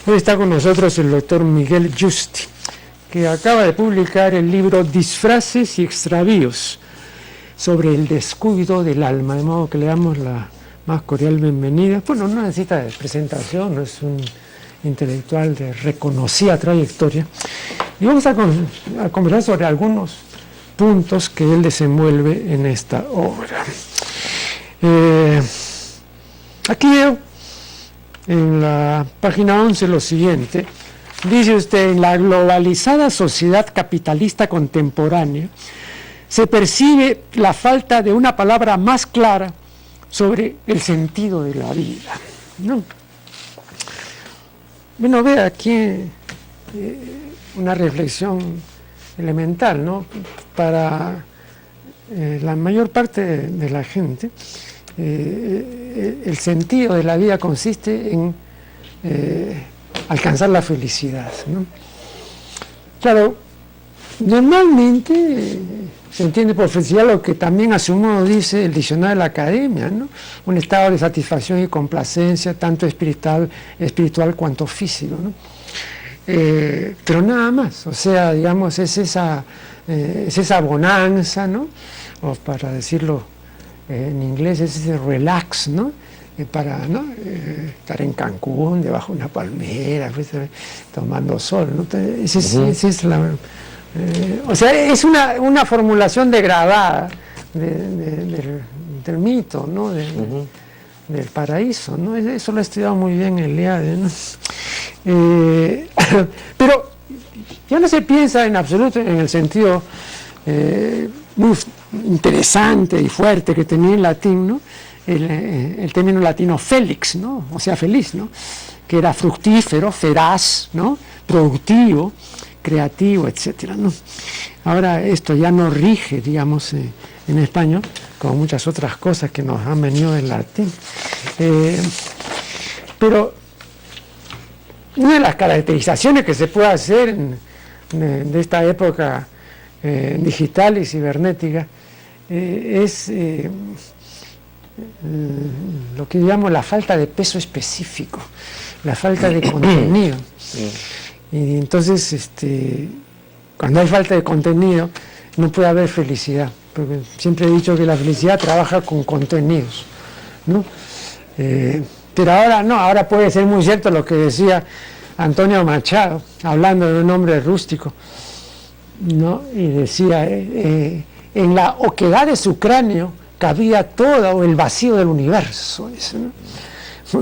Hoy está con nosotros el doctor Miguel Yusti, que acaba de publicar el libro Disfraces y extravíos sobre el descuido del alma, de modo que le damos la más cordial bienvenida. Bueno, no necesita de presentación, no es un intelectual de reconocida trayectoria. Y vamos a conversar sobre algunos puntos que él desenvuelve en esta obra. Aquí veo en la página 11 lo siguiente. Dice usted: en la globalizada sociedad capitalista contemporánea se percibe la falta de una palabra más clara sobre el sentido de la vida, ¿no? Bueno, ve aquí una reflexión elemental, ¿no? Para la mayor parte de la gente, el sentido de la vida consiste en alcanzar la felicidad, ¿no? Claro, normalmente se entiende por felicidad lo que también a su modo dice el diccionario de la academia, ¿no? Un estado de satisfacción y complacencia, tanto espiritual cuanto físico, ¿no? Pero nada más, o sea, digamos, es esa bonanza, ¿no? O para decirlo en inglés, es ese relax, ¿no? Para, ¿no? Estar en Cancún, debajo de una palmera, pues, tomando sol, ¿no? Esa es la... o sea, es una formulación degradada del mito, ¿no? Del paraíso, ¿no? Eso lo he estudiado muy bien en Eliade, ¿no? Pero ya no se piensa en absoluto en el sentido muy interesante y fuerte que tenía en latín, ¿no? El término latino felix, ¿no? O sea, feliz, ¿no? Que era fructífero, feraz, ¿no? Productivo, creativo, etcétera, ¿no? Ahora esto ya no rige, digamos, en español, como muchas otras cosas que nos han venido del latín. Pero una de las caracterizaciones que se puede hacer de esta época digital y cibernética es lo que llamamos la falta de peso específico, la falta de contenido. Y entonces, cuando hay falta de contenido, no puede haber felicidad, porque siempre he dicho que la felicidad trabaja con contenidos, ¿no? Pero ahora no, ahora puede ser muy cierto lo que decía Antonio Machado, hablando de un hombre rústico, ¿no? Y decía, en la oquedad de su cráneo cabía todo el vacío del universo, eso, ¿no?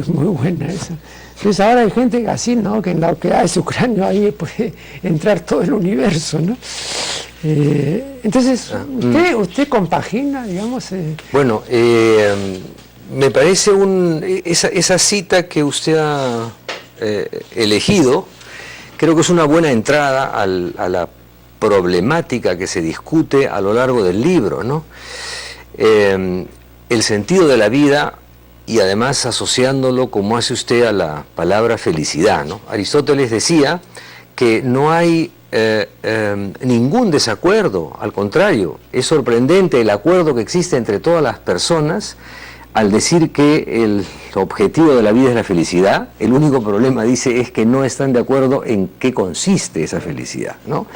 Muy buena esa. Entonces ahora hay gente así, ¿no? Que en la oquedad de su cráneo ahí puede entrar todo el universo, ¿no? Entonces, ¿usted compagina, digamos? Bueno, me parece esa cita que usted ha elegido, creo que es una buena entrada a la problemática que se discute a lo largo del libro, ¿no? El sentido de la vida, y además asociándolo, como hace usted, a la palabra felicidad, ¿no? Aristóteles decía que no hay ningún desacuerdo, al contrario, es sorprendente el acuerdo que existe entre todas las personas al decir que el objetivo de la vida es la felicidad. El único problema, dice, es que no están de acuerdo en qué consiste esa felicidad, ¿no?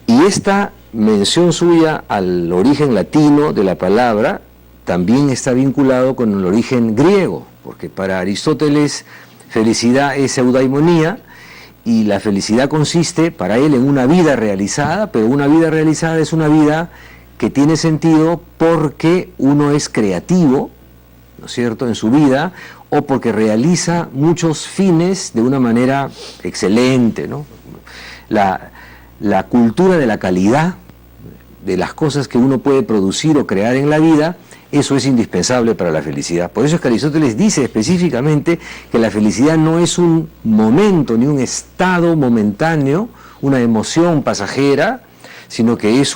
Y esta mención suya al origen latino de la palabra también está vinculado con el origen griego, porque para Aristóteles felicidad es eudaimonía, y la felicidad consiste para él en una vida realizada, pero una vida realizada es una vida que tiene sentido porque uno es creativo, ¿no es cierto?, en su vida, o porque realiza muchos fines de una manera excelente, ¿no? La cultura de la calidad de las cosas que uno puede producir o crear en la vida, eso es indispensable para la felicidad. Por eso es que Aristóteles dice específicamente que la felicidad no es un momento ni un estado momentáneo, una emoción pasajera, sino que es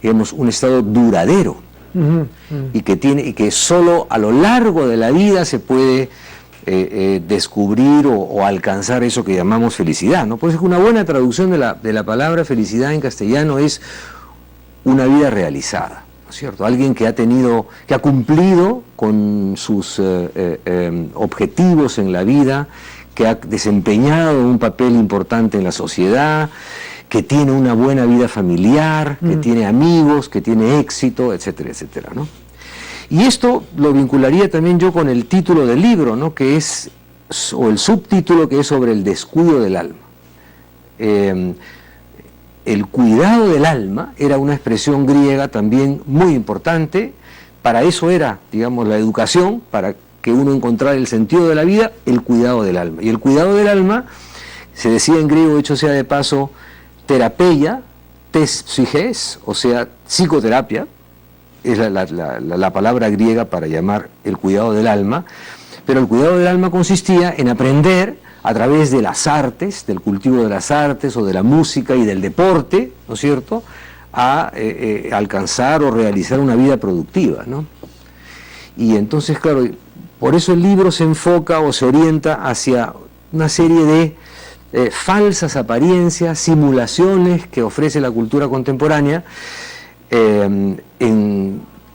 digamos, un estado duradero, y que solo a lo largo de la vida se puede descubrir o alcanzar eso que llamamos felicidad, ¿no? Por eso es que una buena traducción de la palabra felicidad en castellano es una vida realizada. ¿no es cierto? Alguien que ha cumplido con sus objetivos en la vida, que ha desempeñado un papel importante en la sociedad, que tiene una buena vida familiar, que tiene amigos, que tiene éxito, etcétera, etcétera, ¿no? Y esto lo vincularía también yo con el título del libro, ¿no? Que es, o el subtítulo, que es sobre el descuido del alma. El cuidado del alma era una expresión griega también muy importante. Para eso era, digamos, la educación, para que uno encontrara el sentido de la vida, el cuidado del alma. Y el cuidado del alma, se decía en griego, dicho sea de paso, terapeia, tes psyches, o sea, psicoterapia, es la palabra griega para llamar el cuidado del alma, pero el cuidado del alma consistía en aprender a través de las artes, del cultivo de las artes o de la música y del deporte, ¿no es cierto?, a alcanzar o realizar una vida productiva, ¿no? Y entonces, claro, por eso el libro se enfoca o se orienta hacia una serie de falsas apariencias, simulaciones que ofrece la cultura contemporánea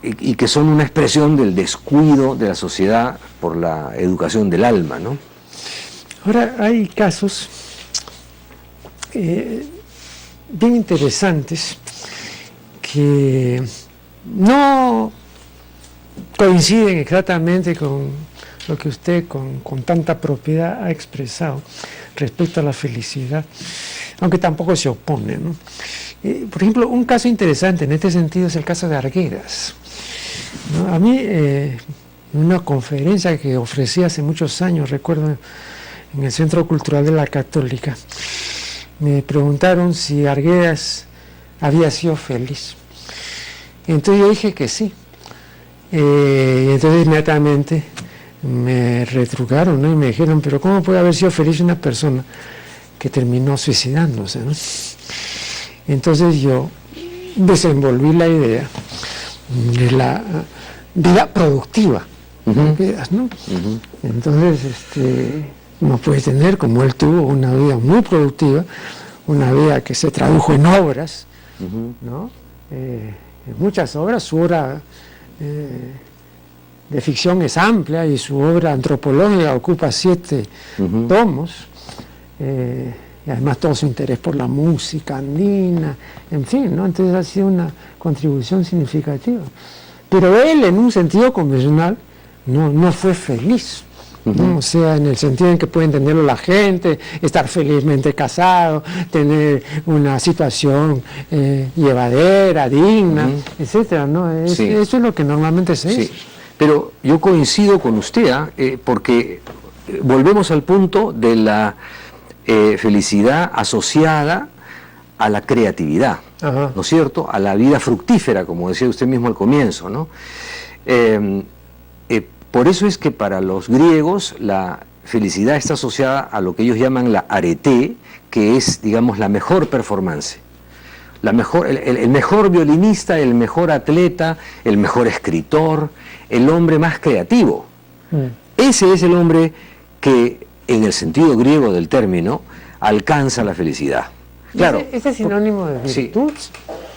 y que son una expresión del descuido de la sociedad por la educación del alma, ¿no? Ahora, hay casos bien interesantes que no coinciden exactamente con lo que usted con tanta propiedad ha expresado respecto a la felicidad, aunque tampoco se opone, ¿no? Por ejemplo, un caso interesante en este sentido es el caso de Arguedas, ¿no? A mí, en una conferencia que ofrecí hace muchos años, recuerdo, en el Centro Cultural de la Católica, me preguntaron si Arguedas había sido feliz. Entonces yo dije que sí. Y entonces inmediatamente me retrucaron, ¿no? Y me dijeron, pero ¿cómo puede haber sido feliz una persona que terminó suicidándose, ¿no? Entonces yo desenvolví la idea de la vida productiva, ¿no? Entonces, uno puede tener, como él tuvo, una vida muy productiva, una vida que se tradujo en obras, ¿no? En muchas obras. Su obra de ficción es amplia y su obra antropológica ocupa 7 tomos, y además todo su interés por la música andina, en fin, ¿no? Entonces ha sido una contribución significativa. Pero él, en un sentido convencional, no fue feliz, ¿no? O sea, en el sentido en que puede entenderlo la gente, estar felizmente casado, tener una situación llevadera, digna, etcétera, ¿no? Sí. Eso es lo que normalmente se dice. Pero yo coincido con usted, porque volvemos al punto de la felicidad asociada a la creatividad, ¿no es cierto?, a la vida fructífera, como decía usted mismo al comienzo, ¿no? Por eso es que para los griegos la felicidad está asociada a lo que ellos llaman la arete, que es, digamos, la mejor performance. El mejor violinista, el mejor atleta, el mejor escritor, el hombre más creativo. Ese es el hombre que, en el sentido griego del término, alcanza la felicidad. Claro. ¿Ese es sinónimo de virtud? Sí,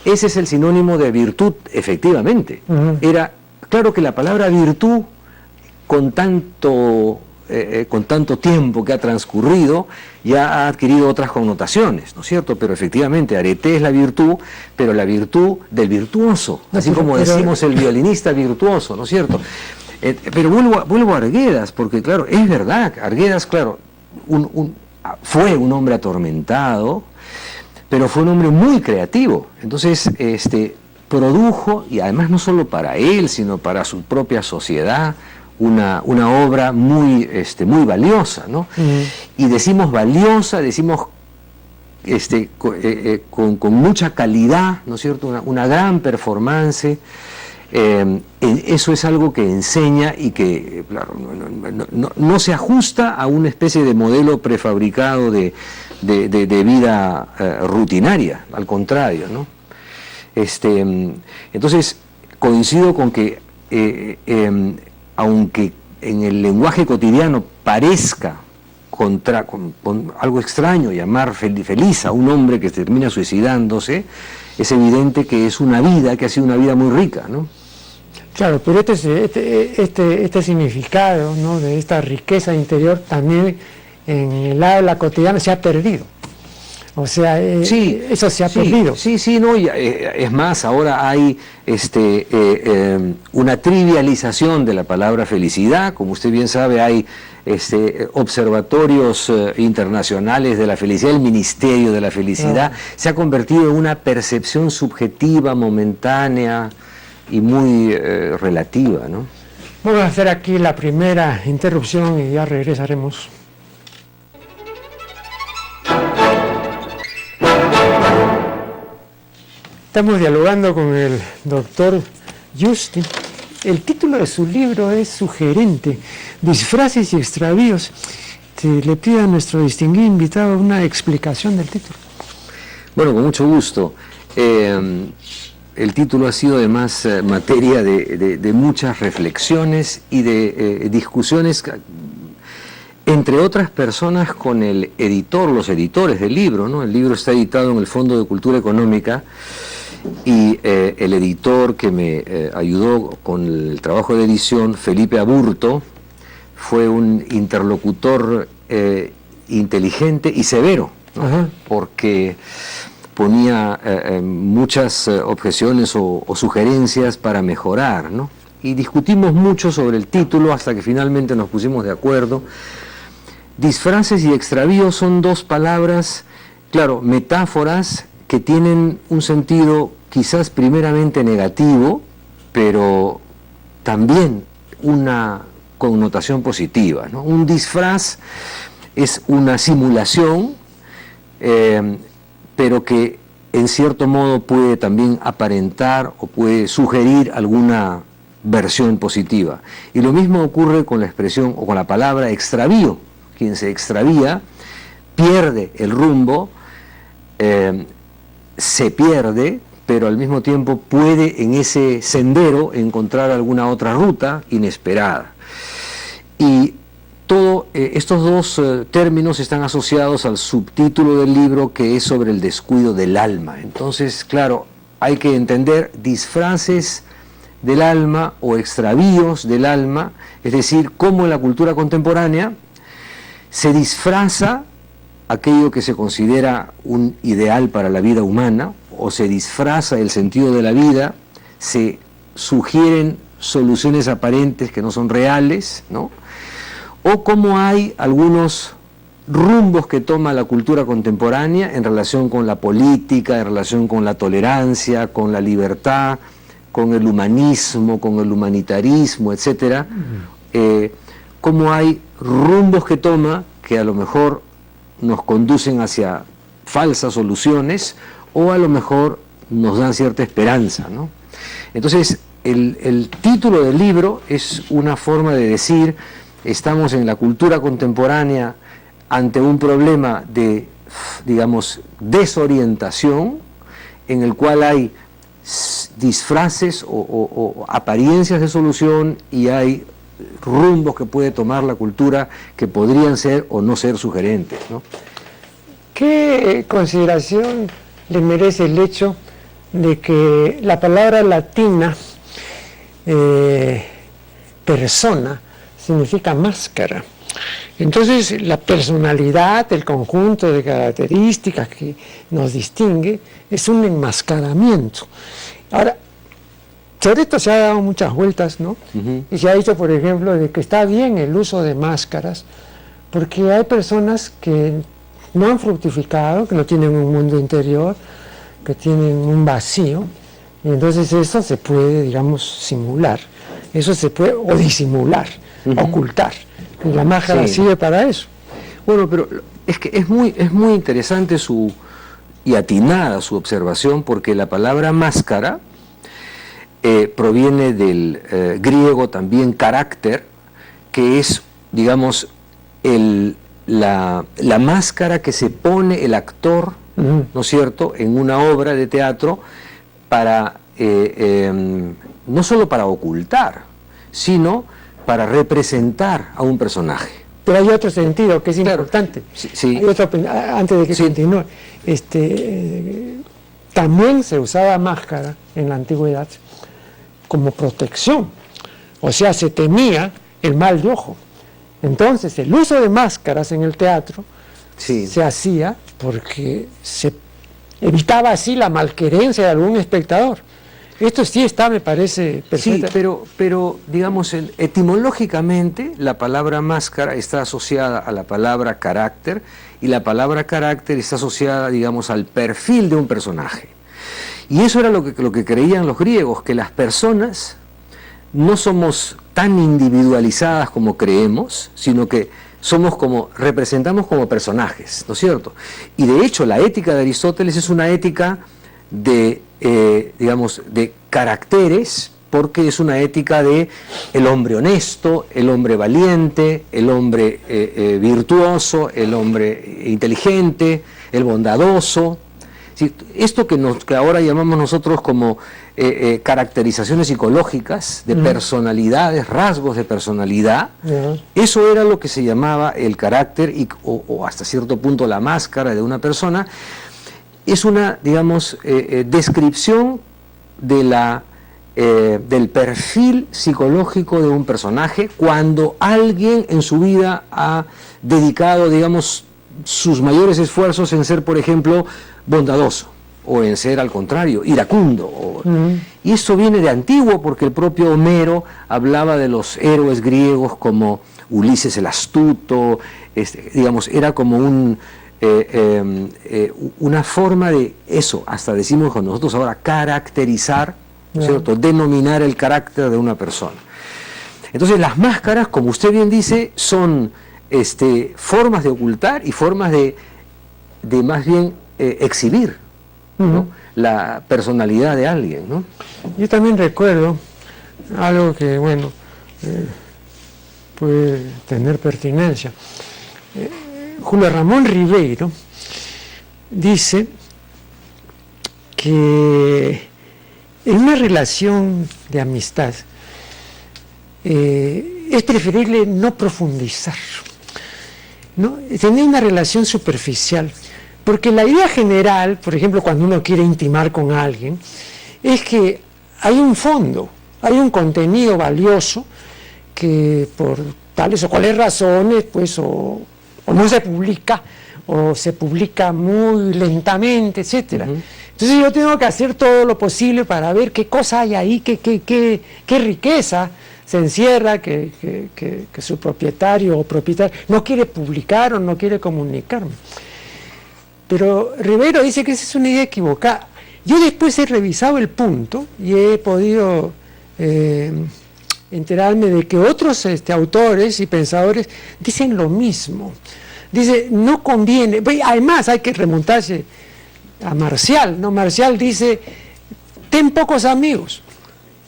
ese es el sinónimo de virtud, efectivamente. Era, claro que la palabra virtud, con tanto tiempo que ha transcurrido, ya ha adquirido otras connotaciones, ¿no es cierto? Pero efectivamente, arete es la virtud, pero la virtud del virtuoso, así como decimos el violinista virtuoso, ¿no es cierto? Pero vuelvo a Arguedas, porque claro, es verdad, Arguedas, claro, fue un hombre atormentado, pero fue un hombre muy creativo. Entonces, produjo, y además no solo para él, sino para su propia sociedad, una obra muy valiosa, ¿no? Y decimos valiosa, decimos con mucha calidad, ¿no es cierto?, una gran performance. Eso es algo que enseña y que, claro, no se ajusta a una especie de modelo prefabricado de vida rutinaria, al contrario, ¿no? Entonces, coincido con que aunque en el lenguaje cotidiano parezca con algo extraño, llamar feliz a un hombre que termina suicidándose, es evidente que es una vida que ha sido una vida muy rica, ¿no? Claro, pero este significado, ¿no?, de esta riqueza interior también en el habla cotidiana se ha perdido. O sea, eso se ha perdido. Sí, no, es más, ahora hay una trivialización de la palabra felicidad. Como usted bien sabe, hay observatorios internacionales de la felicidad, el Ministerio de la Felicidad. Se ha convertido en una percepción subjetiva, momentánea y muy relativa, ¿no? Vamos a hacer aquí la primera interrupción y ya regresaremos. Estamos dialogando con el doctor Justi. El título de su libro es sugerente, Disfraces y extravíos. Le pido a nuestro distinguido invitado una explicación del título. Bueno, con mucho gusto. El título ha sido además materia de muchas reflexiones y de discusiones, entre otras personas, con el editor, los editores del libro, ¿no? El libro está editado en el Fondo de Cultura Económica y el editor que me ayudó con el trabajo de edición, Felipe Aburto, fue un interlocutor inteligente y severo, ¿no? Porque ponía muchas objeciones o sugerencias para mejorar, ¿no? Y discutimos mucho sobre el título hasta que finalmente nos pusimos de acuerdo. Disfraces y extravíos son dos palabras, claro, metáforas que tienen un sentido quizás primeramente negativo, pero también una connotación positiva, ¿no? Un disfraz es una simulación, pero que en cierto modo puede también aparentar o puede sugerir alguna versión positiva. Y lo mismo ocurre con la expresión o con la palabra extravío. Quien se extravía pierde el rumbo, se pierde, pero al mismo tiempo puede en ese sendero encontrar alguna otra ruta inesperada. Y todos estos dos términos están asociados al subtítulo del libro, que es sobre el descuido del alma. Entonces, claro, hay que entender disfraces del alma o extravíos del alma, es decir, cómo en la cultura contemporánea se disfraza aquello que se considera un ideal para la vida humana, o se disfraza el sentido de la vida, se sugieren soluciones aparentes que no son reales, ¿no? O cómo hay algunos rumbos que toma la cultura contemporánea en relación con la política, en relación con la tolerancia, con la libertad, con el humanismo, con el humanitarismo, etcétera. Cómo hay rumbos que toma que a lo mejor nos conducen hacia falsas soluciones o a lo mejor nos dan cierta esperanza, ¿no? Entonces, el título del libro es una forma de decir: estamos en la cultura contemporánea ante un problema de, digamos, desorientación, en el cual hay disfraces o apariencias de solución, y hay rumbos que puede tomar la cultura que podrían ser o no ser sugerentes, ¿no? ¿Qué consideración le merece el hecho de que la palabra latina persona significa máscara? Entonces, la personalidad, el conjunto de características que nos distingue, es un enmascaramiento. Ahora, sobre esto se ha dado muchas vueltas, ¿no? Y se ha dicho, por ejemplo, de que está bien el uso de máscaras, porque hay personas que no han fructificado, que no tienen un mundo interior, que tienen un vacío, y entonces eso se puede, digamos, simular, eso se puede, o disimular, ocultar, y la máscara sirve para eso. Bueno, pero es que es muy interesante y atinada su observación, porque la palabra máscara proviene del griego también carácter, que es, digamos, la máscara que se pone el actor, ¿no es cierto?, en una obra de teatro para, no solo para ocultar, sino para representar a un personaje. Pero hay otro sentido que es importante. Sí. Hay otro, antes de que continúe. También se usaba máscara en la antigüedad como protección. O sea, se temía el mal de ojo. Entonces, el uso de máscaras en el teatro se hacía porque se evitaba así la malquerencia de algún espectador. Esto sí está, me parece, perfecto. Sí, pero digamos, etimológicamente la palabra máscara está asociada a la palabra carácter, y la palabra carácter está asociada, digamos, al perfil de un personaje. Y eso era lo que creían los griegos, que las personas no somos tan individualizadas como creemos, sino que representamos como personajes, ¿no es cierto? Y de hecho la ética de Aristóteles es una ética de caracteres, porque es una ética de el hombre honesto, el hombre valiente, el hombre virtuoso, el hombre inteligente, el bondadoso. ¿Sí? Esto que ahora llamamos nosotros como caracterizaciones psicológicas de personalidades, rasgos de personalidad, eso era lo que se llamaba el carácter o hasta cierto punto la máscara de una persona. Es una, digamos, descripción de del perfil psicológico de un personaje cuando alguien en su vida ha dedicado, digamos, sus mayores esfuerzos en ser, por ejemplo, bondadoso, o en ser, al contrario, iracundo. Y esto viene de antiguo, porque el propio Homero hablaba de los héroes griegos como Ulises el astuto, digamos, era como una forma de eso, hasta decimos con nosotros ahora, caracterizar, ¿cierto? Denominar el carácter de una persona. Entonces las máscaras, como usted bien dice, son formas de ocultar y formas de más bien exhibir, ¿no? La personalidad de alguien, ¿no? Yo también recuerdo algo que, bueno, puede tener pertinencia. Julio Ramón Ribeiro dice que en una relación de amistad es preferible no profundizar, ¿no? Tener una relación superficial, porque la idea general, por ejemplo, cuando uno quiere intimar con alguien, es que hay un fondo, hay un contenido valioso que por tales o cuales razones, pues, o no se publica, o se publica muy lentamente, etcétera. Entonces yo tengo que hacer todo lo posible para ver qué cosa hay ahí, qué riqueza se encierra, que su propietario o propietaria no quiere publicar o no quiere comunicarme. Pero Ribeiro dice que esa es una idea equivocada. Yo después he revisado el punto y he podido enterarme de que otros autores y pensadores dicen lo mismo. Dice, no conviene. Además hay que remontarse a Marcial, ¿no? Marcial dice, ten pocos amigos.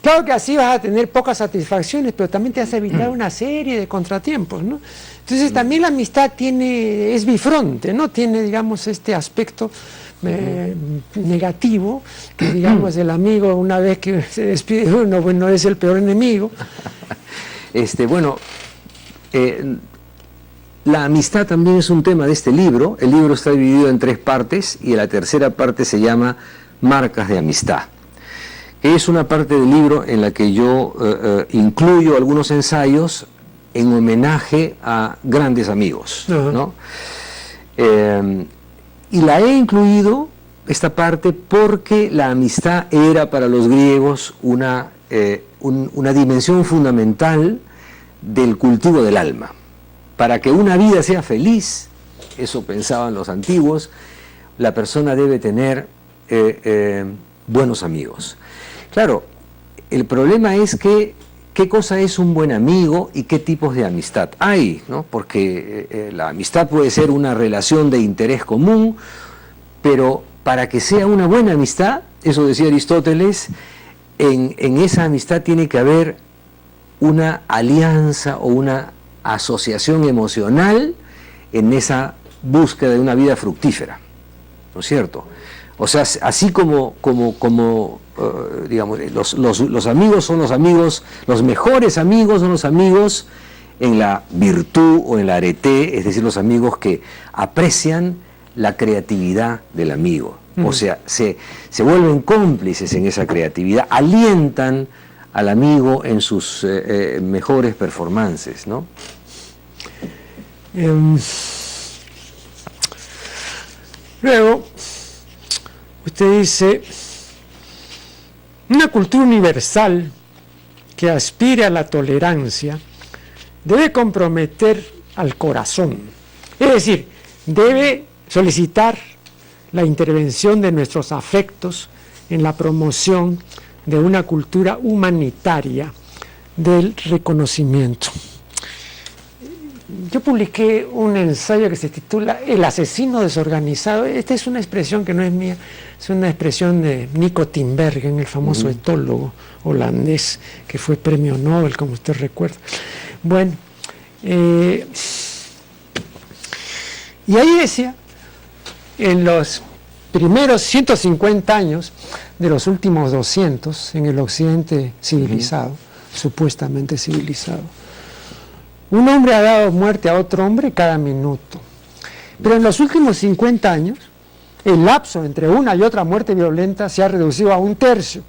Claro que así vas a tener pocas satisfacciones, pero también te vas a evitar una serie de contratiempos, ¿no? Entonces también la amistad es bifronte, ¿no? Tiene, digamos, este aspecto negativo, que, digamos, el amigo, una vez que se despide de uno, bueno, es el peor enemigo. La amistad también es un tema de este libro. El libro está dividido en 3 partes y la tercera parte se llama Marcas de Amistad. Es una parte del libro en la que yo incluyo algunos ensayos en homenaje a grandes amigos, ¿no? Y la he incluido, esta parte, porque la amistad era para los griegos una dimensión fundamental del cultivo del alma. Para que una vida sea feliz, eso pensaban los antiguos, la persona debe tener buenos amigos. Claro, el problema es que qué cosa es un buen amigo y qué tipos de amistad hay, ¿no? Porque la amistad puede ser una relación de interés común, pero para que sea una buena amistad, eso decía Aristóteles, en esa amistad tiene que haber una alianza o una asociación emocional en esa búsqueda de una vida fructífera, ¿no es cierto? O sea, así como digamos, los amigos son los amigos, los mejores amigos son los amigos en la virtud o en la arete, es decir, los amigos que aprecian la creatividad del amigo. O sea, se vuelven cómplices en esa creatividad, alientan al amigo en sus mejores performances, ¿no? Luego, usted dice, una cultura universal que aspire a la tolerancia debe comprometer al corazón, es decir, debe solicitar la intervención de nuestros afectos en la promoción de una cultura humanitaria del reconocimiento. Yo publiqué un ensayo que se titula El asesino desorganizado. Esta es una expresión que no es mía, es una expresión de Nico Tinbergen, el famoso etólogo holandés que fue premio Nobel, como usted recuerda. Bueno, y ahí decía, en los primeros 150 años de los últimos 200 en el occidente civilizado, supuestamente civilizado, un hombre ha dado muerte a otro hombre cada minuto. Pero en los últimos 50 años, el lapso entre una y otra muerte violenta se ha reducido a 1/3.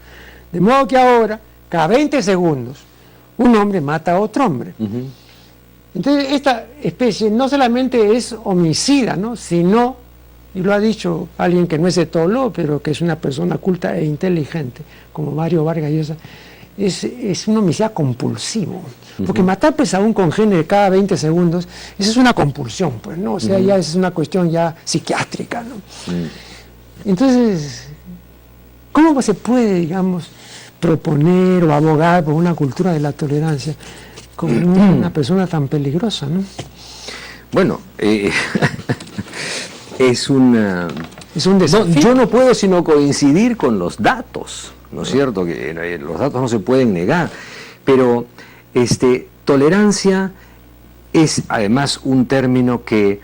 De modo que ahora, cada 20 segundos, un hombre mata a otro hombre. Entonces, esta especie no solamente es homicida, ¿no?, sino, y lo ha dicho alguien que no es etólogo, pero que es una persona culta e inteligente, como Mario Vargas Llosa, es un homicida compulsivo. Porque matar pues a un congénere cada 20 segundos, eso es una compulsión, pues, ¿no? O sea, ya es una cuestión ya psiquiátrica, ¿no? Entonces, ¿cómo se puede, digamos, proponer o abogar por una cultura de la tolerancia con una persona tan peligrosa, ¿no? Bueno, es un desafío. Yo no puedo sino coincidir con los datos, ¿no es cierto? Que los datos no se pueden negar, pero tolerancia es además un término que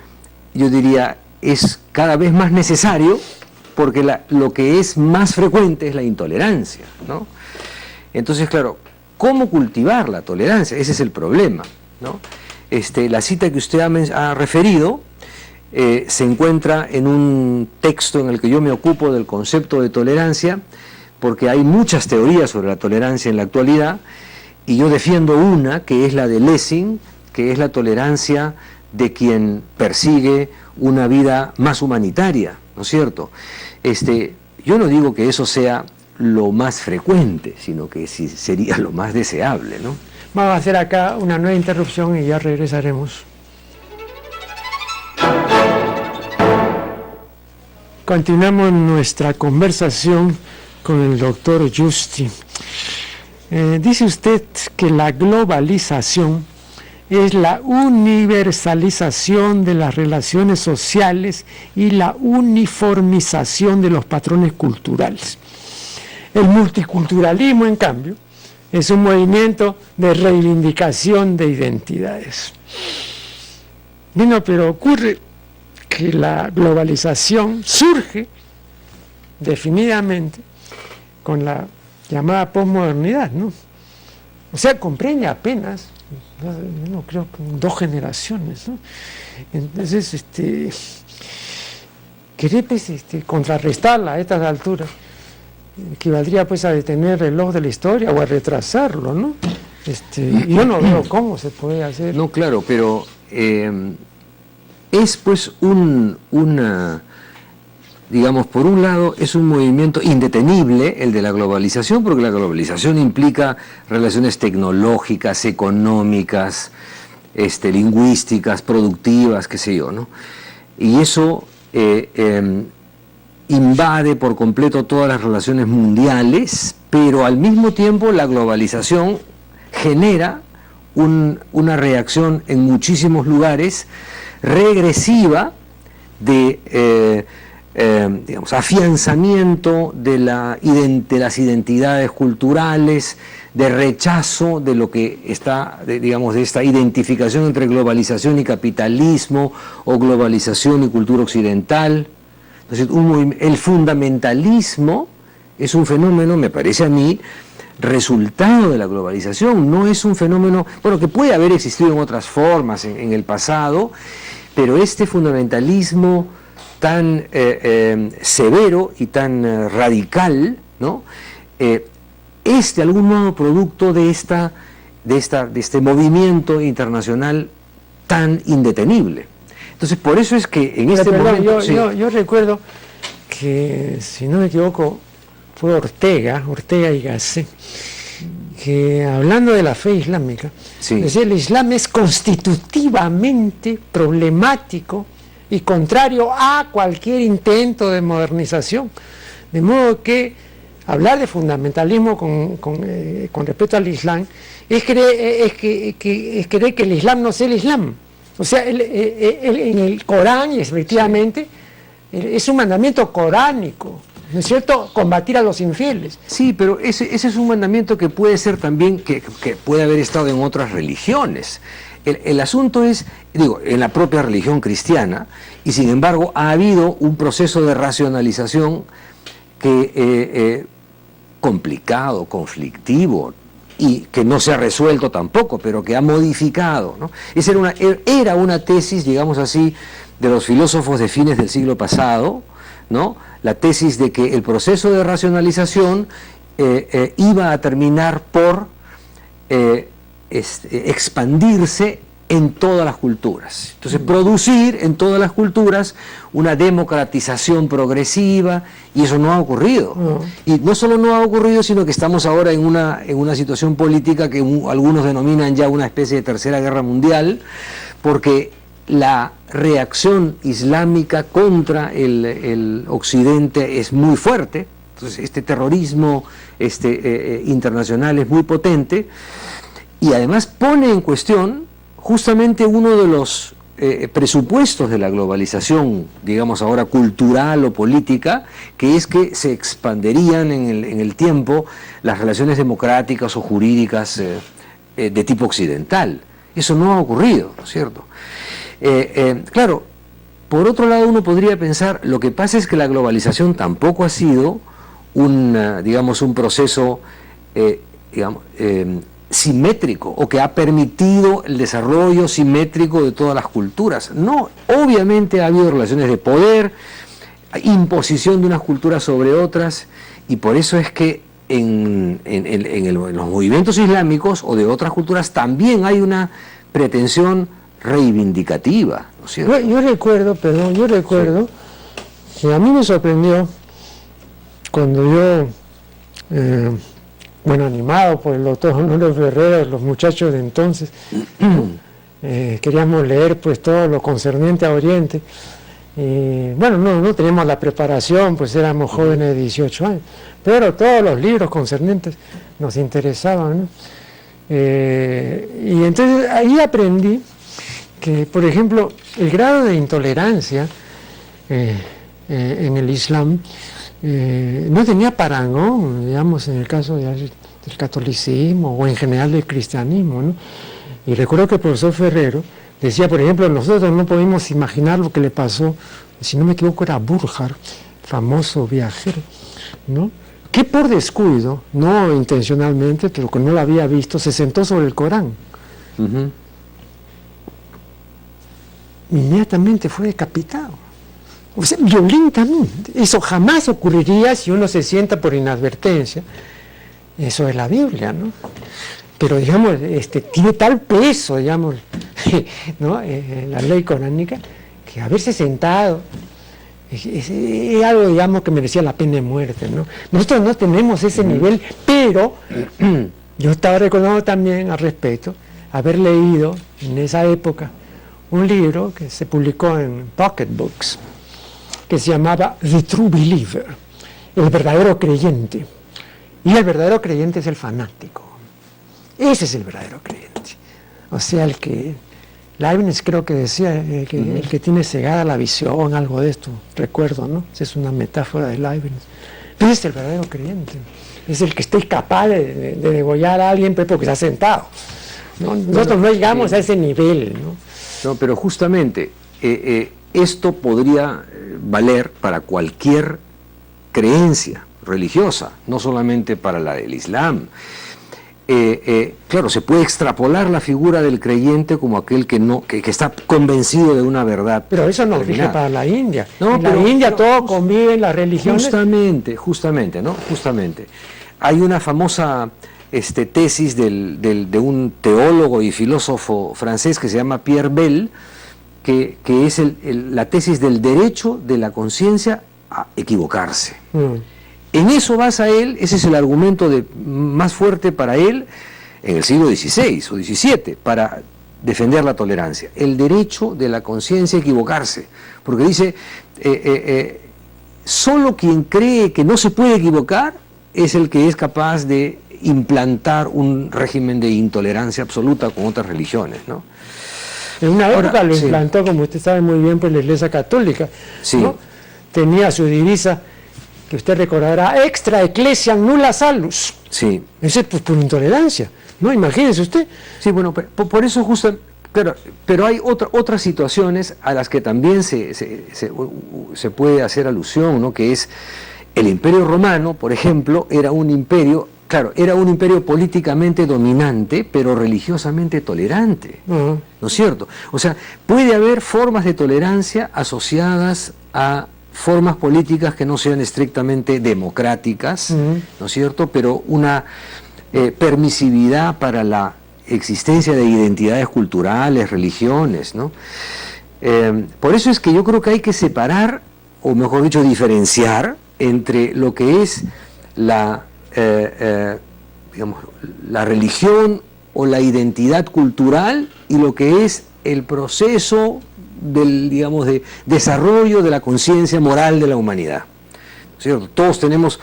yo diría es cada vez más necesario, porque lo que es más frecuente es la intolerancia, ¿no? Entonces, claro, ¿cómo cultivar la tolerancia? Ese es el problema, ¿no? La cita que usted ha referido se encuentra en un texto en el que yo me ocupo del concepto de tolerancia, porque hay muchas teorías sobre la tolerancia en la actualidad, y yo defiendo una, que es la de Lessing, que es la tolerancia de quien persigue una vida más humanitaria, ¿no es cierto? Yo no digo que eso sea lo más frecuente, sino que sí sería lo más deseable, ¿no? Vamos a hacer acá una nueva interrupción y ya regresaremos. Continuamos nuestra conversación con el doctor Justi. Dice usted que la globalización es la universalización de las relaciones sociales y la uniformización de los patrones culturales. El multiculturalismo, en cambio, es un movimiento de reivindicación de identidades. Bueno, pero ocurre que la globalización surge definidamente con la llamada posmodernidad, ¿no? O sea, comprende apenas, no creo que 2 generaciones, ¿no? Entonces, querer pues, contrarrestarla a estas alturas equivaldría pues a detener el reloj de la historia o a retrasarlo, ¿no? Yo no veo cómo se puede hacer. No, claro, pero es pues digamos, por un lado es un movimiento indetenible el de la globalización, porque la globalización implica relaciones tecnológicas, económicas, lingüísticas, productivas, qué sé yo, ¿no? Y eso invade por completo todas las relaciones mundiales, pero al mismo tiempo la globalización genera una reacción en muchísimos lugares regresiva de digamos, afianzamiento de las identidades culturales, de rechazo de lo que está, digamos, de esta identificación entre globalización y capitalismo, o globalización y cultura occidental. Entonces, el fundamentalismo es un fenómeno, me parece a mí, resultado de la globalización, no es un fenómeno, bueno, que puede haber existido en otras formas en el pasado, pero este fundamentalismo tan severo y tan radical, ¿no? Es de algún modo producto de este movimiento internacional tan indetenible. Entonces, por eso es que en este momento... Yo recuerdo que, si no me equivoco, fue Ortega y Gasset, que hablando de la fe islámica, decía: el Islam es constitutivamente problemático y contrario a cualquier intento de modernización. De modo que hablar de fundamentalismo con respecto al Islam es creer que el Islam no es el Islam. O sea, en el Corán, y efectivamente, es un mandamiento coránico, ¿no es cierto?, combatir a los infieles. Sí, pero ese es un mandamiento que puede ser también, que puede haber estado en otras religiones. El asunto es, digo, en la propia religión cristiana, y sin embargo ha habido un proceso de racionalización que complicado, conflictivo, y que no se ha resuelto tampoco, pero que ha modificado, ¿no? Esa era una tesis, digamos así, de los filósofos de fines del siglo pasado, ¿no? La tesis de que el proceso de racionalización iba a terminar por expandirse en todas las culturas. Entonces, producir en todas las culturas una democratización progresiva, y eso no ha ocurrido. Y no solo no ha ocurrido, sino que estamos ahora en una situación política que algunos denominan ya una especie de tercera guerra mundial, porque la reacción islámica contra el occidente es muy fuerte. Entonces, este terrorismo internacional es muy potente, y además pone en cuestión justamente uno de los presupuestos de la globalización, digamos ahora cultural o política, que es que se expanderían en el tiempo las relaciones democráticas o jurídicas de tipo occidental. Eso no ha ocurrido, ¿no es cierto? Claro, por otro lado uno podría pensar, lo que pasa es que la globalización tampoco ha sido un proceso simétrico, o que ha permitido el desarrollo simétrico de todas las culturas. No, obviamente ha habido relaciones de poder, imposición de unas culturas sobre otras, y por eso es que en los movimientos islámicos o de otras culturas también hay una pretensión reivindicativa, ¿no es cierto? Yo recuerdo que a mí me sorprendió cuando yo, animado por el doctor Honorio Ferrero, los muchachos de entonces, queríamos leer pues todo lo concerniente a Oriente. No teníamos la preparación, pues éramos jóvenes de 18 años, pero todos los libros concernientes nos interesaban, ¿no? Y entonces ahí aprendí que, por ejemplo, el grado de intolerancia en el Islam no tenía parangón, digamos, en el caso del catolicismo o en general del cristianismo, ¿no? Y recuerdo que el profesor Ferrero decía, por ejemplo, nosotros no podemos imaginar lo que le pasó, si no me equivoco era Burjar, famoso viajero, ¿no?, que por descuido, no intencionalmente, pero que no lo había visto, se sentó sobre el Corán. Inmediatamente fue decapitado. O sea, violentamente. Eso jamás ocurriría si uno se sienta por inadvertencia. Eso es la Biblia, ¿no? Pero, digamos, tiene tal peso, digamos, ¿no?, la ley coránica, que haberse sentado es algo, digamos, que merecía la pena de muerte, ¿no? Nosotros no tenemos ese nivel, pero yo estaba recordando también al respecto haber leído en esa época un libro que se publicó en Pocket Books, que se llamaba The True Believer, el verdadero creyente. Y el verdadero creyente es el fanático. Ese es el verdadero creyente. O sea, el que Leibniz creo que decía, el que tiene cegada la visión, algo de esto, recuerdo, ¿no? Esa es una metáfora de Leibniz. Pero es el verdadero creyente. Es el que esté capaz de degollar a alguien porque se ha sentado, ¿no? Nosotros no llegamos a ese nivel, ¿no? No, pero justamente esto podría valer para cualquier creencia, religiosa, no solamente para la del Islam. Claro, se puede extrapolar la figura del creyente como aquel que está convencido de una verdad. Pero eso no rige para la India. No, en la India todo convive en las religiones. Justamente, ¿no? Justamente. Hay una famosa tesis de un teólogo y filósofo francés que se llama Pierre Bell, que es la tesis del derecho de la conciencia a equivocarse. En eso basa él, ese es el argumento más fuerte para él en el siglo XVI o XVII, para defender la tolerancia. El derecho de la conciencia a equivocarse. Porque dice, solo quien cree que no se puede equivocar es el que es capaz de implantar un régimen de intolerancia absoluta con otras religiones, ¿no? En una época lo implantó, como usted sabe muy bien, pues la Iglesia Católica, sí, ¿no? Tenía su divisa, que usted recordará, extra ecclesiam nulla salus. Sí. Eso es pues, por intolerancia, ¿no? Imagínese usted. Sí, bueno, por eso justo, pero hay otras situaciones a las que también se puede hacer alusión, ¿no? Que es el Imperio Romano, por ejemplo, era un imperio políticamente dominante, pero religiosamente tolerante, ¿no es cierto? O sea, puede haber formas de tolerancia asociadas a formas políticas que no sean estrictamente democráticas, ¿no es cierto? Pero una permisividad para la existencia de identidades culturales, religiones, ¿no? Por eso es que yo creo que hay que separar, o mejor dicho, diferenciar entre lo que es digamos, la religión o la identidad cultural y lo que es el proceso digamos, de desarrollo de la conciencia moral de la humanidad, ¿cierto? Todos tenemos,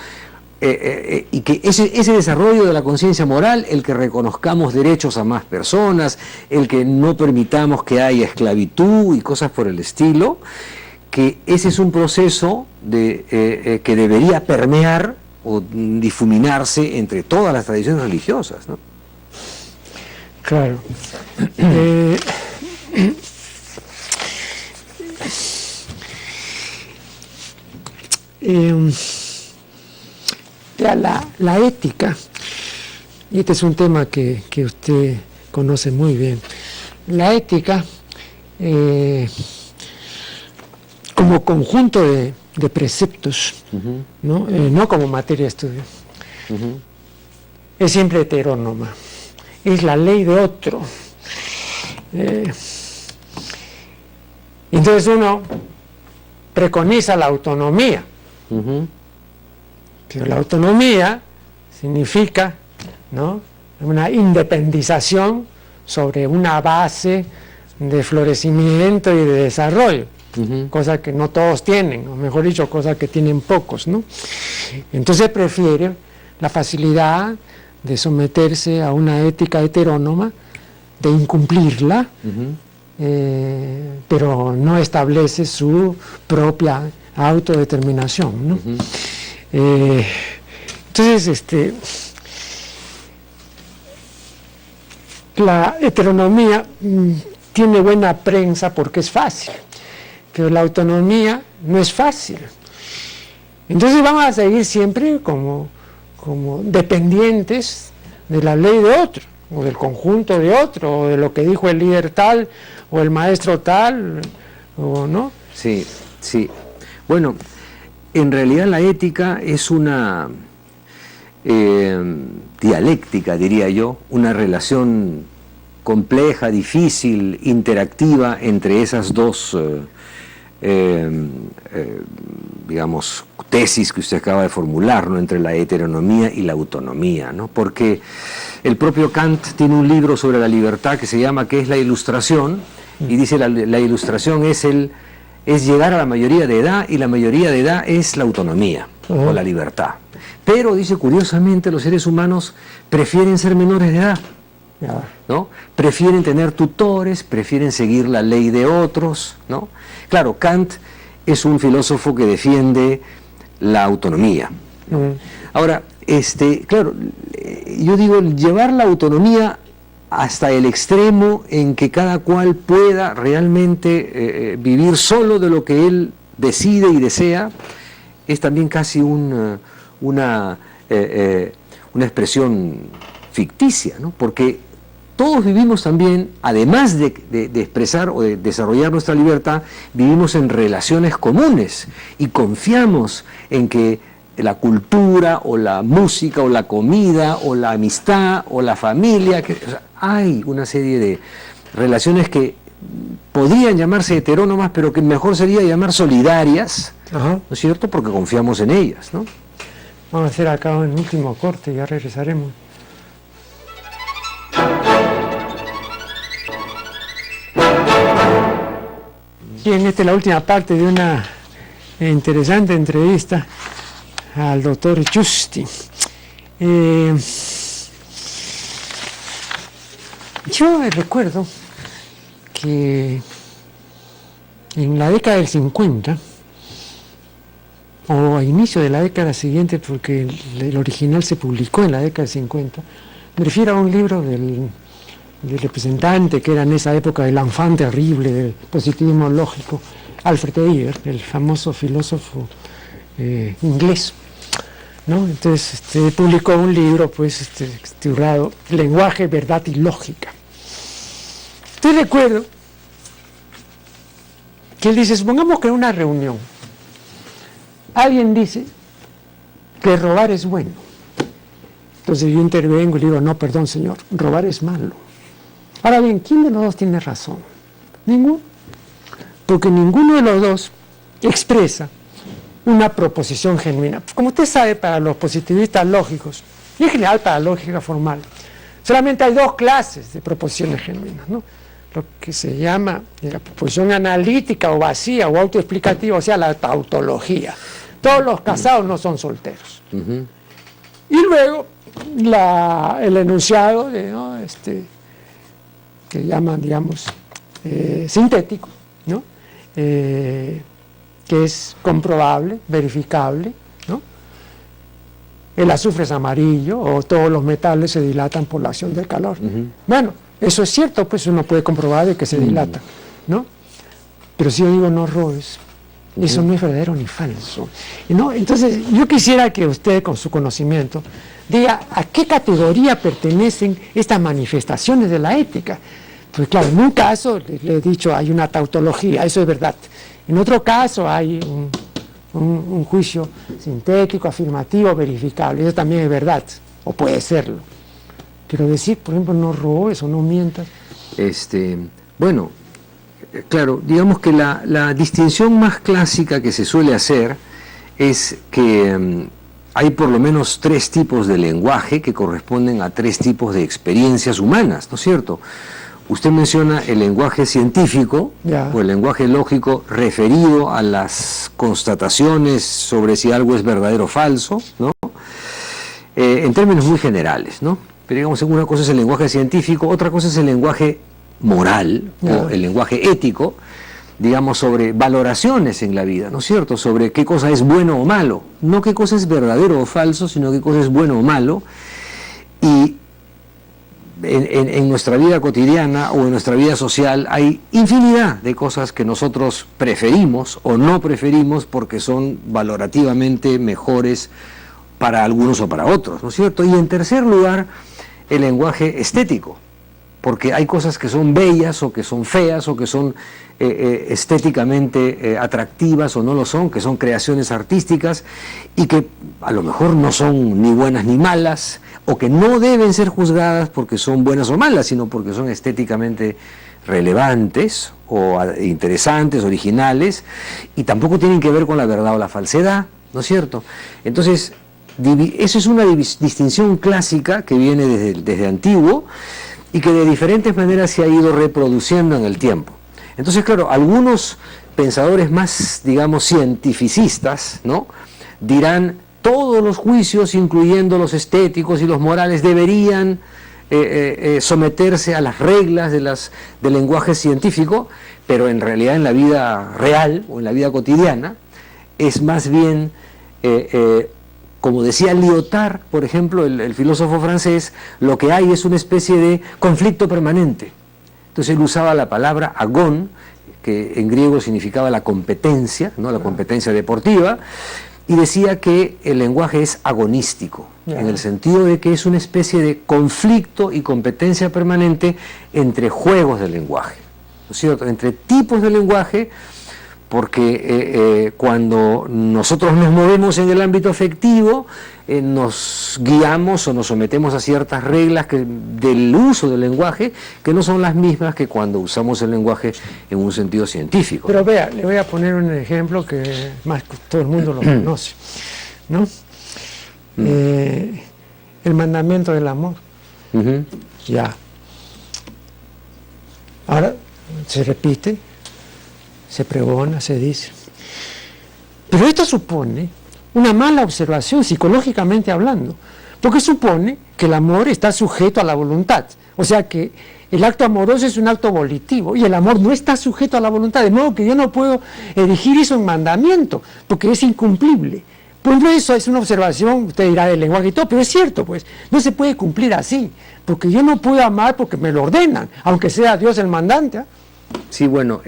y que ese desarrollo de la conciencia moral, el que reconozcamos derechos a más personas, el que no permitamos que haya esclavitud y cosas por el estilo, que ese es un proceso que debería permear o difuminarse entre todas las tradiciones religiosas, ¿no? Claro. La ética, y este es un tema que usted conoce muy bien, la ética como conjunto de preceptos, ¿no? No como materia de estudio, es siempre heterónoma, es la ley de otro. Entonces uno preconiza la autonomía, pero la autonomía significa, ¿no?, una independización sobre una base de florecimiento y de desarrollo, cosa que no todos tienen, o mejor dicho, cosa que tienen pocos, ¿no? Entonces prefiere la facilidad de someterse a una ética heterónoma, de incumplirla, pero no establece su propia autodeterminación, ¿no? Entonces, la heteronomía tiene buena prensa porque es fácil, pero la autonomía no es fácil. Entonces vamos a seguir siempre como dependientes de la ley de otro, o del conjunto de otro, o de lo que dijo el líder tal, o el maestro tal, o no. Sí, sí. Bueno, en realidad la ética es una dialéctica, diría yo, una relación compleja, difícil, interactiva entre esas dos, digamos, tesis que usted acaba de formular, ¿no?, entre la heteronomía y la autonomía, ¿no? Porque el propio Kant tiene un libro sobre la libertad que se llama ¿Qué es la ilustración? Y dice la ilustración es llegar a la mayoría de edad, y la mayoría de edad es la autonomía o la libertad. Pero, dice, curiosamente, los seres humanos prefieren ser menores de edad, ¿no? Prefieren tener tutores, prefieren seguir la ley de otros, ¿no? Claro, Kant es un filósofo que defiende la autonomía, ¿no? Ahora, claro, yo digo, llevar la autonomía hasta el extremo en que cada cual pueda realmente vivir solo de lo que él decide y desea, es también casi un una expresión ficticia, ¿no? Porque todos vivimos también, además de expresar o de desarrollar nuestra libertad, vivimos en relaciones comunes y confiamos en que la cultura o la música o la comida o la amistad o la familia, o sea, hay una serie de relaciones que podrían llamarse heterónomas, pero que mejor sería llamar solidarias, ¿no es cierto? Porque confiamos en ellas, ¿no? Vamos a hacer acá un último corte y ya regresaremos. Bien, esta es la última parte de una interesante entrevista al doctor Giusti. Yo recuerdo que en la década del 50, o a inicio de la década siguiente, porque el original se publicó en la década del 50, me refiero a un libro del representante que era en esa época el enfant terrible del positivismo lógico, Alfred Eiger, el famoso filósofo inglés, ¿no? Entonces publicó un libro pues titulado Lenguaje, Verdad y Lógica. Entonces recuerdo que él dice, supongamos que en una reunión alguien dice que robar es bueno. Entonces yo intervengo y le digo, no, perdón señor, robar es malo. Ahora bien, ¿quién de los dos tiene razón? Ninguno. Porque ninguno de los dos expresa una proposición genuina. Como usted sabe, para los positivistas lógicos, y en general para la lógica formal, solamente hay dos clases de proposiciones genuinas, ¿no? Lo que se llama la proposición analítica o vacía o autoexplicativa, o sea, la tautología. Todos los casados no son solteros. Y luego el enunciado ¿no? que llaman, digamos, sintético, ¿no? Que es comprobable, verificable, ¿no? El azufre es amarillo o todos los metales se dilatan por la acción del calor. Bueno, eso es cierto, pues uno puede comprobar de que se dilata, ¿no? Pero si yo digo no robes, eso no es verdadero ni falso, ¿no? Entonces yo quisiera que usted, con su conocimiento, diga a qué categoría pertenecen estas manifestaciones de la ética. Pues claro, en un caso, le he dicho, hay una tautología, eso es verdad. En otro caso hay un juicio sintético, afirmativo, verificable, eso también es verdad, o puede serlo. Pero decir, por ejemplo, no robes o no mientas. Bueno, claro, digamos que la distinción más clásica que se suele hacer es que hay por lo menos tres tipos de lenguaje que corresponden a tres tipos de experiencias humanas, ¿no es cierto? Usted menciona el lenguaje científico, o el lenguaje lógico referido a las constataciones sobre si algo es verdadero o falso, ¿no? En términos muy generales, ¿no? Pero digamos, una cosa es el lenguaje científico, otra cosa es el lenguaje moral, o el lenguaje ético, digamos, sobre valoraciones en la vida, ¿no es cierto? Sobre qué cosa es bueno o malo, no qué cosa es verdadero o falso, sino qué cosa es bueno o malo. Y en nuestra vida cotidiana o en nuestra vida social hay infinidad de cosas que nosotros preferimos o no preferimos porque son valorativamente mejores para algunos o para otros, ¿no es cierto? Y en tercer lugar, el lenguaje estético, porque hay cosas que son bellas o que son feas o que son estéticamente atractivas o no lo son, que son creaciones artísticas y que a lo mejor no son ni buenas ni malas, o que no deben ser juzgadas porque son buenas o malas, sino porque son estéticamente relevantes o interesantes, originales, y tampoco tienen que ver con la verdad o la falsedad, ¿no es cierto? Entonces, eso es una distinción clásica que viene desde antiguo y que de diferentes maneras se ha ido reproduciendo en el tiempo. Entonces, claro, algunos pensadores más, digamos, cientificistas, ¿no?, dirán todos los juicios, incluyendo los estéticos y los morales, deberían someterse a las reglas del lenguaje científico, pero en realidad en la vida real o en la vida cotidiana es más bien, como decía Lyotard, por ejemplo, el filósofo francés, lo que hay es una especie de conflicto permanente. Entonces él usaba la palabra agón, que en griego significaba la competencia, ¿no?, la competencia deportiva, y decía que el lenguaje es agonístico, en el sentido de que es una especie de conflicto y competencia permanente entre juegos del lenguaje, ¿no es cierto?, entre tipos de lenguaje, porque cuando nosotros nos movemos en el ámbito afectivo, nos guiamos o nos sometemos a ciertas reglas del uso del lenguaje que no son las mismas que cuando usamos el lenguaje en un sentido científico. Pero vea, le voy a poner un ejemplo que más todo el mundo lo conoce, ¿no? El mandamiento del amor. Ya. Ahora se repite, se pregona, se dice. Pero esto supone una mala observación psicológicamente hablando, porque supone que el amor está sujeto a la voluntad. O sea que el acto amoroso es un acto volitivo y el amor no está sujeto a la voluntad, de modo que yo no puedo erigir eso en mandamiento, porque es incumplible. Pues no, eso es una observación, usted dirá del lenguaje y todo, pero es cierto, pues, no se puede cumplir así, porque yo no puedo amar porque me lo ordenan, aunque sea Dios el mandante, ¿eh? Sí, bueno,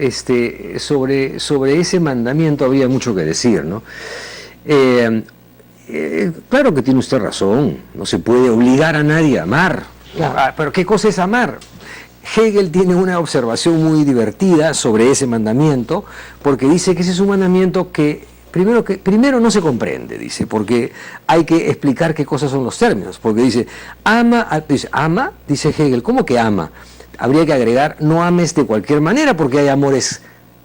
sobre ese mandamiento habría mucho que decir, ¿no? Claro que tiene usted razón, no se puede obligar a nadie a amar. Claro. Pero ¿qué cosa es amar? Hegel tiene una observación muy divertida sobre ese mandamiento, porque dice que ese es un mandamiento que primero no se comprende, dice, porque hay que explicar qué cosas son los términos, porque dice, dice Hegel, ¿cómo que ama? Habría que agregar, no ames de cualquier manera, porque hay amores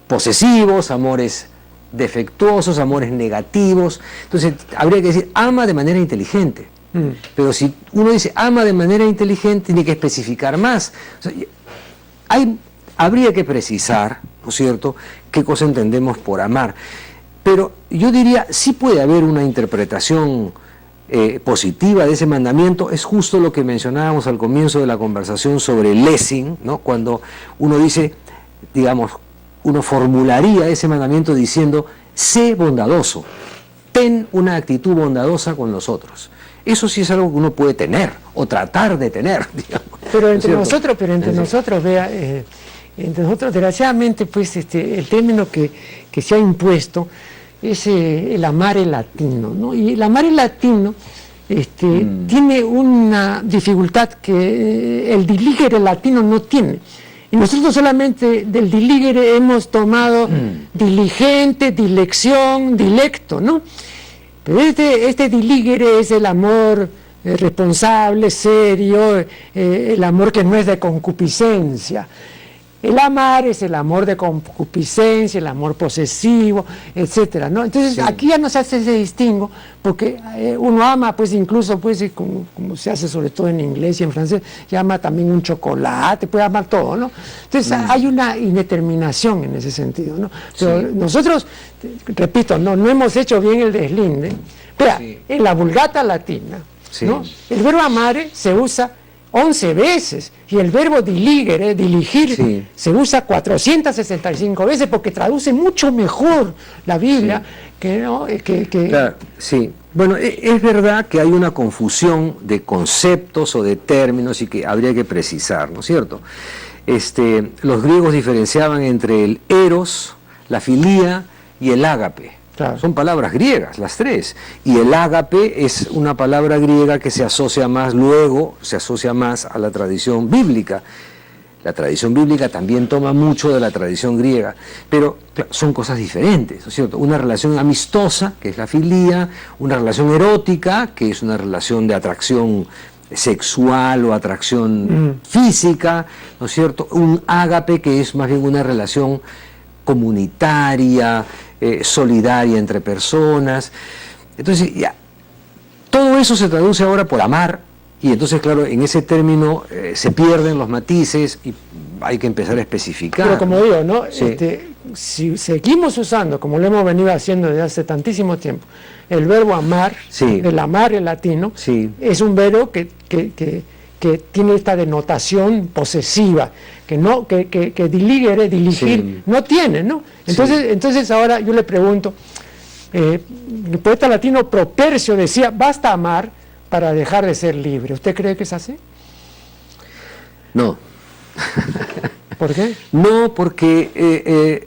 posesivos, amores defectuosos, amores negativos. Entonces habría que decir, ama de manera inteligente. Pero si uno dice ama de manera inteligente, tiene que especificar más. O sea, habría que precisar, ¿no es cierto?, qué cosa entendemos por amar. Pero yo diría, sí puede haber una interpretación positiva de ese mandamiento. Es justo lo que mencionábamos al comienzo de la conversación sobre Lessing, ¿no? Cuando uno dice, digamos, uno formularía ese mandamiento diciendo, sé bondadoso, ten una actitud bondadosa con los otros. Eso sí es algo que uno puede tener, o tratar de tener, digamos. Pero entre nosotros, vea, entre nosotros, desgraciadamente, pues, el término que se ha impuesto es el amare latino, ¿no? Y el amare latino tiene una dificultad que el diligere latino no tiene. Y nosotros solamente del diligere hemos tomado diligente, dilección, dilecto, ¿no? Pero este diligere es el amor responsable, serio, el amor que no es de concupiscencia. El amar es el amor de concupiscencia, el amor posesivo, etcétera, ¿no? Entonces, sí, aquí ya no se hace ese distingo, porque uno ama, pues incluso, pues, como se hace sobre todo en inglés y en francés, llama también un chocolate, puede amar todo, ¿no? Entonces, hay una indeterminación en ese sentido, ¿no? Pero nosotros, repito, no hemos hecho bien el deslinde. Vea, en la Vulgata latina, ¿no?, el verbo amare se usa 11 veces, y el verbo diligere, diligir, se usa 465 veces, porque traduce mucho mejor la Biblia que, ¿no? Claro, sí. Bueno, es verdad que hay una confusión de conceptos o de términos y que habría que precisar, ¿no es cierto? Los griegos diferenciaban entre el eros, la filía y el ágape. Claro. Son palabras griegas, las tres. Y el ágape es una palabra griega que se asocia más a la tradición bíblica. La tradición bíblica también toma mucho de la tradición griega, pero son cosas diferentes, ¿no es cierto? Una relación amistosa, que es la filía, una relación erótica, que es una relación de atracción sexual o atracción física, ¿no es cierto? Un ágape, que es más bien una relación comunitaria, solidaria entre personas. Entonces, ya, todo eso se traduce ahora por amar, y entonces, claro, en ese término se pierden los matices y hay que empezar a especificar. Pero como digo, ¿no? Si seguimos usando, como lo hemos venido haciendo desde hace tantísimo tiempo, el verbo amar, el amar en latino, es un verbo que tiene esta denotación posesiva, que diligere, diligir, no tiene, ¿no? Entonces ahora yo le pregunto, el poeta latino Propercio decía, basta amar para dejar de ser libre. ¿Usted cree que es así? No. ¿Por qué? No, porque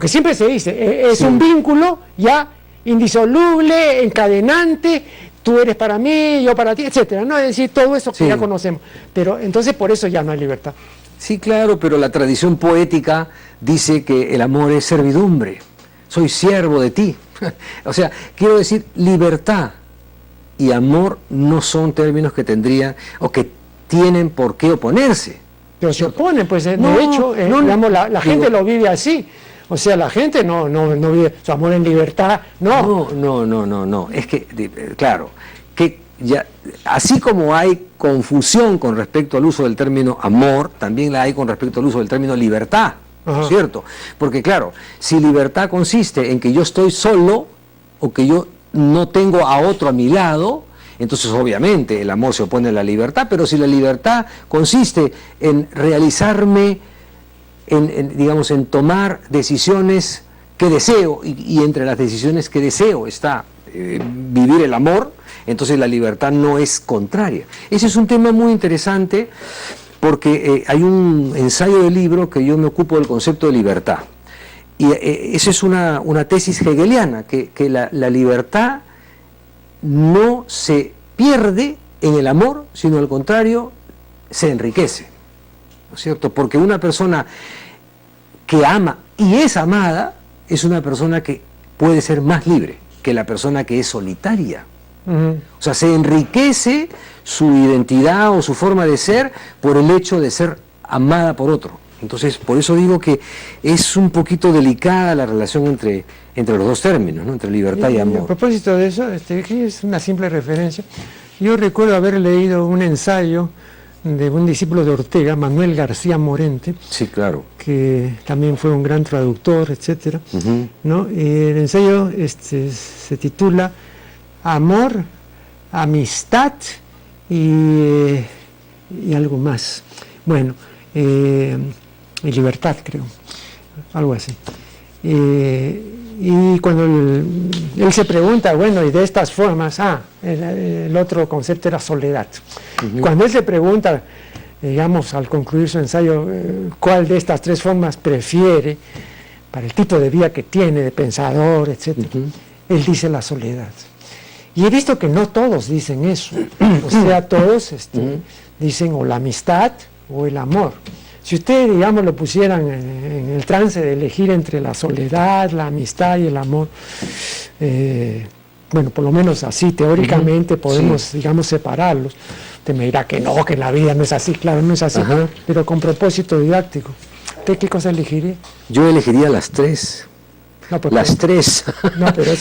siempre se dice, es un vínculo ya indisoluble, encadenante, tú eres para mí, yo para ti, etcétera, ¿no? Es decir, todo eso que ya conocemos. Pero entonces por eso ya no hay libertad. Sí, claro, pero la tradición poética dice que el amor es servidumbre. Soy siervo de ti. O sea, quiero decir, libertad y amor no son términos que tendrían o que tienen por qué oponerse. Pero se oponen, pues de hecho, digamos, la gente lo vive así. O sea, la gente no vive su amor en libertad, no. No. Es que, claro, que ya, así como hay confusión con respecto al uso del término amor, también la hay con respecto al uso del término libertad, ¿no es cierto? Porque claro, si libertad consiste en que yo estoy solo o que yo no tengo a otro a mi lado, entonces obviamente el amor se opone a la libertad, pero si la libertad consiste en realizarme, digamos, en tomar decisiones que deseo, y entre las decisiones que deseo está vivir el amor, entonces la libertad no es contraria. Ese es un tema muy interesante porque hay un ensayo de libro que yo me ocupo del concepto de libertad. Y esa es una tesis hegeliana, que la libertad no se pierde en el amor, sino al contrario, se enriquece, ¿no es cierto? Porque una persona que ama y es amada es una persona que puede ser más libre que la persona que es solitaria. O sea, se enriquece su identidad o su forma de ser por el hecho de ser amada por otro. Entonces, por eso digo que es un poquito delicada la relación entre los dos términos, ¿no? Entre libertad y amor. A propósito de eso, es una simple referencia. Yo recuerdo haber leído un ensayo de un discípulo de Ortega, Manuel García Morente, sí, claro, que también fue un gran traductor, etcétera, ¿no? Y el ensayo se titula Amor, Amistad y algo más. Bueno, y libertad, creo, algo así. Y cuando él se pregunta, bueno, y de estas formas, el otro concepto era soledad. Cuando él se pregunta, digamos, al concluir su ensayo, cuál de estas tres formas prefiere para el tipo de vida que tiene, de pensador, etc., él dice la soledad. Y he visto que no todos dicen eso, o sea, todos dicen o la amistad o el amor. Si ustedes, digamos, lo pusieran en el trance de elegir entre la soledad, la amistad y el amor, bueno, por lo menos así, teóricamente podemos, digamos, separarlos. Usted me dirá que no, que en la vida no es así, claro, no es así, pero con propósito didáctico. ¿Usted qué cosa elegiría? Yo elegiría las tres. No, las tres. No, pero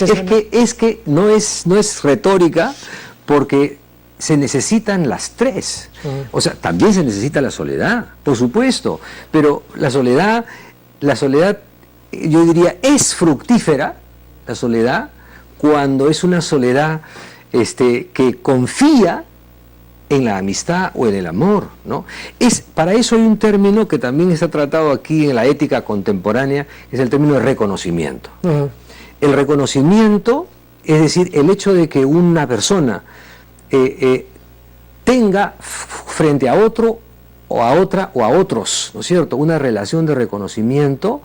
es que no es retórica, porque se necesitan las tres. O sea, también se necesita la soledad, por supuesto, pero la soledad, yo diría, es fructífera, la soledad, cuando es una soledad que confía en la amistad o en el amor, ¿no? Para eso hay un término que también está tratado aquí en la ética contemporánea, es el término de reconocimiento. El reconocimiento, es decir, el hecho de que una persona tenga frente a otro o a otra o a otros, ¿no es cierto?, una relación de reconocimiento,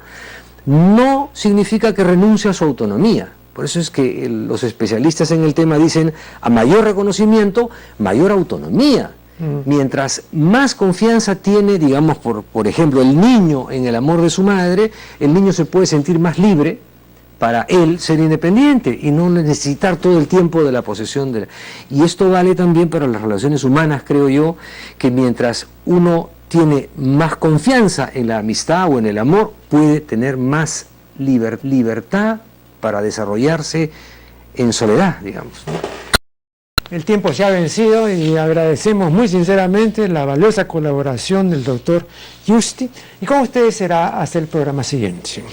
no significa que renuncie a su autonomía. Por eso es que los especialistas en el tema dicen, a mayor reconocimiento, mayor autonomía. Mientras más confianza tiene, digamos, por ejemplo, el niño en el amor de su madre, el niño se puede sentir más libre para él ser independiente y no necesitar todo el tiempo de la posesión de Y esto vale también para las relaciones humanas, creo yo, que mientras uno tiene más confianza en la amistad o en el amor, puede tener más libertad para desarrollarse en soledad, digamos. El tiempo se ha vencido y agradecemos muy sinceramente la valiosa colaboración del doctor Justi. Y con ustedes será hasta el programa siguiente.